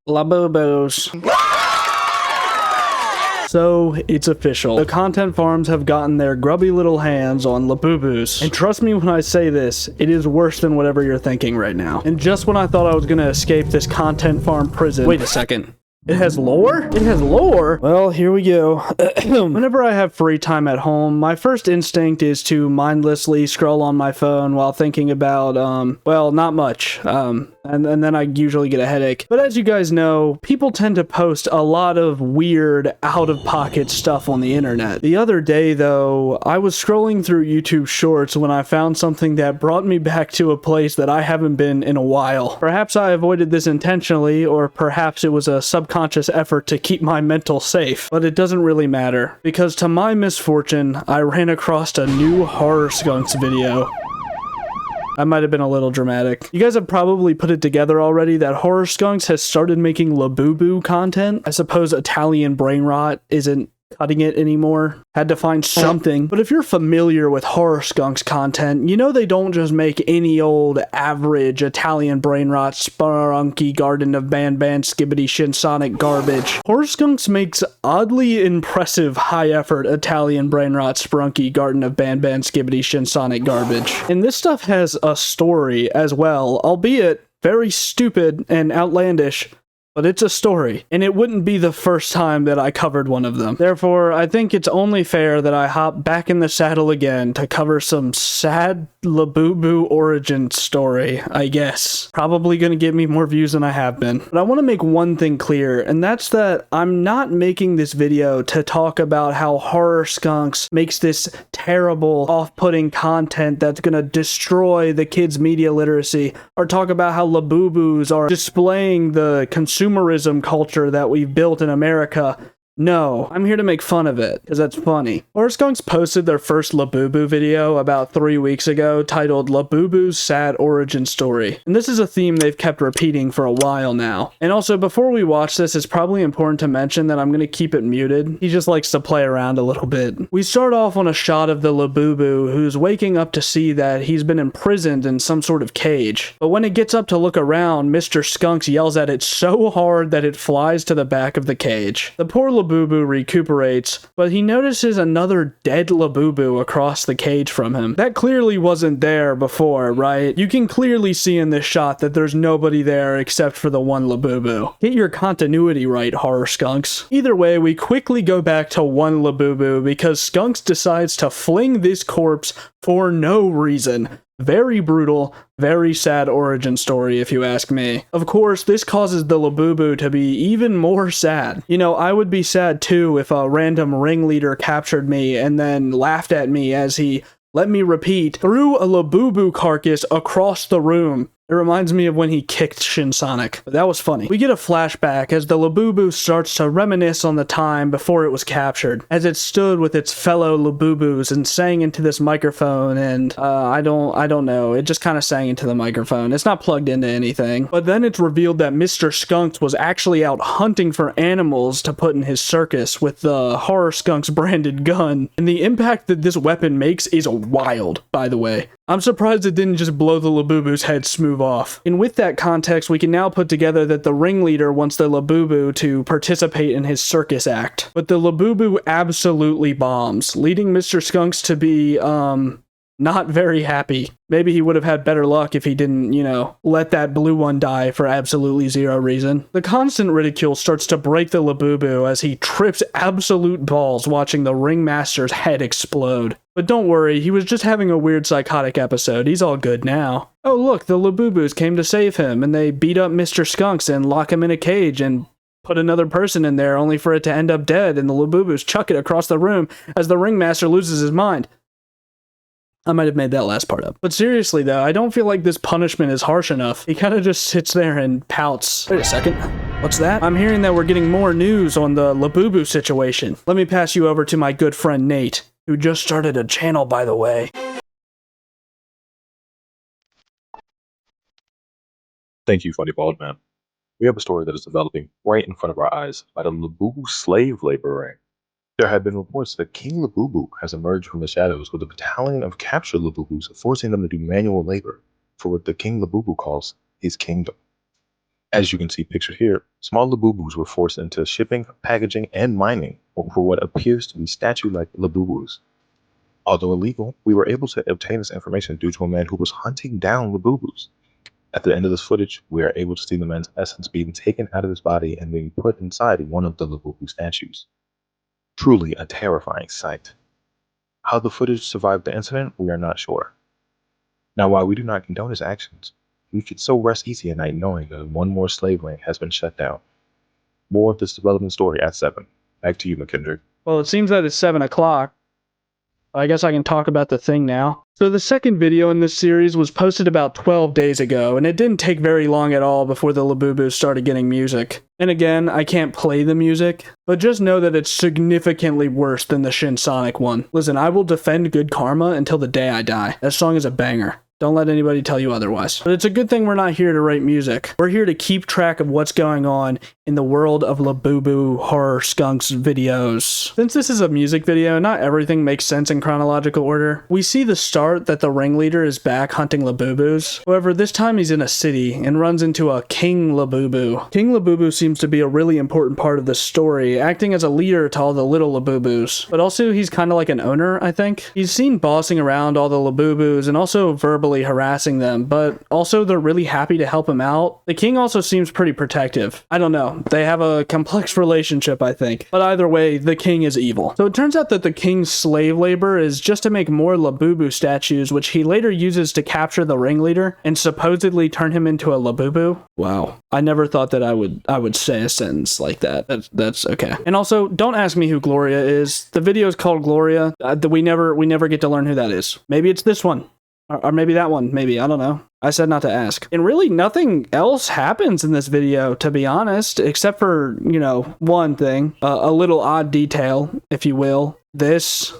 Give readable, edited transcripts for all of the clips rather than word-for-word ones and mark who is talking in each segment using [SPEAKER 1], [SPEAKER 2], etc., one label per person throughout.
[SPEAKER 1] Labubus. So, it's official. The content farms have gotten their grubby little hands on Labubus. And trust me when I say this, it is worse than whatever you're thinking right now. And just when I thought I was gonna escape this content farm prison... Wait a second. It has lore? It has lore? Well, here we go. Whenever I have free time at home, my first instinct is to mindlessly scroll on my phone while thinking about, well, not much. And then I usually get a headache. But as you guys know, people tend to post a lot of weird, out-of-pocket stuff on the internet. The other day, though, I was scrolling through YouTube Shorts when I found something that brought me back to a place that I haven't been in a while. Perhaps I avoided this intentionally, or perhaps it was a subconscious effort to keep my mental safe. But it doesn't really matter, because to my misfortune, I ran across a new Horror Skunks video. I might have been a little dramatic. You guys have probably put it together already that Horror Skunks has started making Labubu content. I suppose Italian brain rot isn't cutting it anymore. Had to find something. But if you're familiar with Horror Skunks content, you know they don't just make any old average Italian brain rot spunky garden of ban skibbity shinsonic garbage. Horror Skunks makes oddly impressive high effort Italian brain rot sprunky garden of ban skibbity shinsonic garbage. And this stuff has a story as well, albeit very stupid and outlandish. But it's a story, and it wouldn't be the first time that I covered one of them. Therefore, I think it's only fair that I hop back in the saddle again to cover some sad Labubu origin story, I guess. Probably gonna get me more views than I have been. But I want to make one thing clear, and that's that I'm not making this video to talk about how Horror Skunks makes this terrible, off-putting content that's gonna destroy the kids' media literacy, or talk about how Labubus are displaying the consumerism culture that we've built in America. No, I'm here to make fun of it, because that's funny. Horror Skunks posted their first Labubu video about 3 weeks ago, titled Labubu's Sad Origin Story. And this is a theme they've kept repeating for a while now. And also, before we watch this, it's probably important to mention that I'm going to keep it muted. He just likes to play around a little bit. We start off on a shot of the Labubu, who's waking up to see that he's been imprisoned in some sort of cage. But when it gets up to look around, Mr. Skunks yells at it so hard that it flies to the back of the cage. The poor Labubu recuperates, but he notices another dead Labubu across the cage from him. That clearly wasn't there before, right? You can clearly see in this shot that there's nobody there except for the one Labubu. Get your continuity right, Horror Skunks. Either way, we quickly go back to one Labubu because Skunks decides to fling this corpse for no reason. Very brutal, very sad origin story, if you ask me. Of course, this causes the Labubu to be even more sad. You know, I would be sad too if a random ringleader captured me and then laughed at me as he, let me repeat, threw a Labubu carcass across the room. It reminds me of when he kicked Shinsonic. But that was funny. We get a flashback as the Labubu starts to reminisce on the time before it was captured, as it stood with its fellow Labubus and sang into this microphone, and I don't know, it just kind of sang into the microphone. It's not plugged into anything. But then it's revealed that Mr. Skunks was actually out hunting for animals to put in his circus with the Horror Skunks branded gun. And the impact that this weapon makes is wild, by the way. I'm surprised it didn't just blow the Labubu's head smooth off. And with that context, we can now put together that the ringleader wants the Labubu to participate in his circus act. But the Labubu absolutely bombs, leading Mr. Skunks to be, not very happy. Maybe he would have had better luck if he didn't, you know, let that blue one die for absolutely zero reason. The constant ridicule starts to break the Labubu as he trips absolute balls watching the ringmaster's head explode. But don't worry, he was just having a weird psychotic episode. He's all good now. Oh look, the Labubus came to save him, and they beat up Mr. Skunks and lock him in a cage and put another person in there only for it to end up dead, and the Labubus chuck it across the room as the ringmaster loses his mind. I might have made that last part up. But seriously though, I don't feel like this punishment is harsh enough. He kind of just sits there and pouts. Wait a second. What's that? I'm hearing that we're getting more news on the Labubu situation. Let me pass you over to my good friend Nate, who just started a channel, by the way.
[SPEAKER 2] Thank you, Funny Bald Man. We have a story that is developing right in front of our eyes by the Labubu slave labor ring. There have been reports that King Labubu has emerged from the shadows with a battalion of captured Labubus, forcing them to do manual labor for what the King Labubu calls his kingdom. As you can see pictured here, small Labubus were forced into shipping, packaging, and mining for what appears to be statue-like Labubus. Although illegal, we were able to obtain this information due to a man who was hunting down Labubus. At the end of this footage, we are able to see the man's essence being taken out of his body and being put inside one of the Labubu statues. Truly a terrifying sight. How the footage survived the incident, we are not sure. Now, while we do not condone his actions, we could so rest easy at night knowing that one more slave ring has been shut down. More of this development story at 7. Back to you, MuhKendric.
[SPEAKER 1] Well, it seems that it's 7 o'clock. I guess I can talk about the thing now. So the second video in this series was posted about 12 days ago, and it didn't take very long at all before the Labubu started getting music. And again, I can't play the music, but just know that it's significantly worse than the Shin Sonic one. Listen, I will defend good karma until the day I die. That song is a banger. Don't let anybody tell you otherwise. But it's a good thing we're not here to write music. We're here to keep track of what's going on in the world of Labubu horror skunks videos. Since this is a music video, not everything makes sense in chronological order. We see the start that the ringleader is back hunting Labubus. However, this time he's in a city and runs into a King Labubu. King Labubu seems to be a really important part of the story, acting as a leader to all the little Labubus. But also he's kind of like an owner, I think. He's seen bossing around all the Labubus and also verbally harassing them, but also they're really happy to help him out. The king also seems pretty protective. I don't know. They have a complex relationship, I think. But either way, the king is evil. So it turns out that the king's slave labor is just to make more Labubu statues, which he later uses to capture the ringleader and supposedly turn him into a Labubu. Wow. I never thought that I would say a sentence like that. That's okay. And also, don't ask me who Gloria is. The video is called Gloria. We never get to learn who that is. Maybe it's this one. Or maybe that one, maybe, I don't know. I said not to ask. And really nothing else happens in this video, to be honest, except for, one thing. A little odd detail, if you will. This.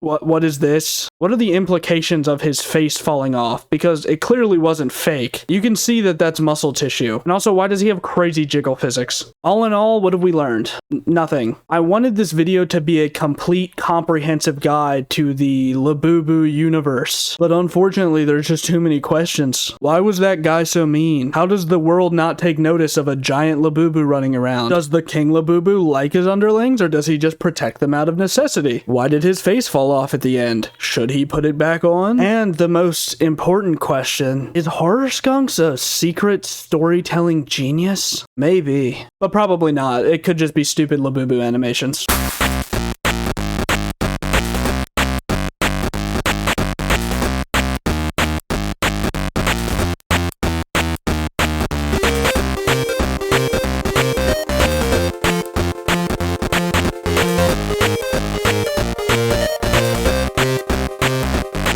[SPEAKER 1] What is this? What are the implications of his face falling off? Because it clearly wasn't fake. You can see that that's muscle tissue. And also, why does he have crazy jiggle physics? All in all, what have we learned? Nothing. I wanted this video to be a complete, comprehensive guide to the Labubu universe. But unfortunately, there's just too many questions. Why was that guy so mean? How does the world not take notice of a giant Labubu running around? Does the King Labubu like his underlings, or does he just protect them out of necessity? Why did his face fall off at the end? Should he put it back on? And the most important question, is Horror Skunks a secret storytelling genius? Maybe, but probably not. It could just be stupid Labubu animations.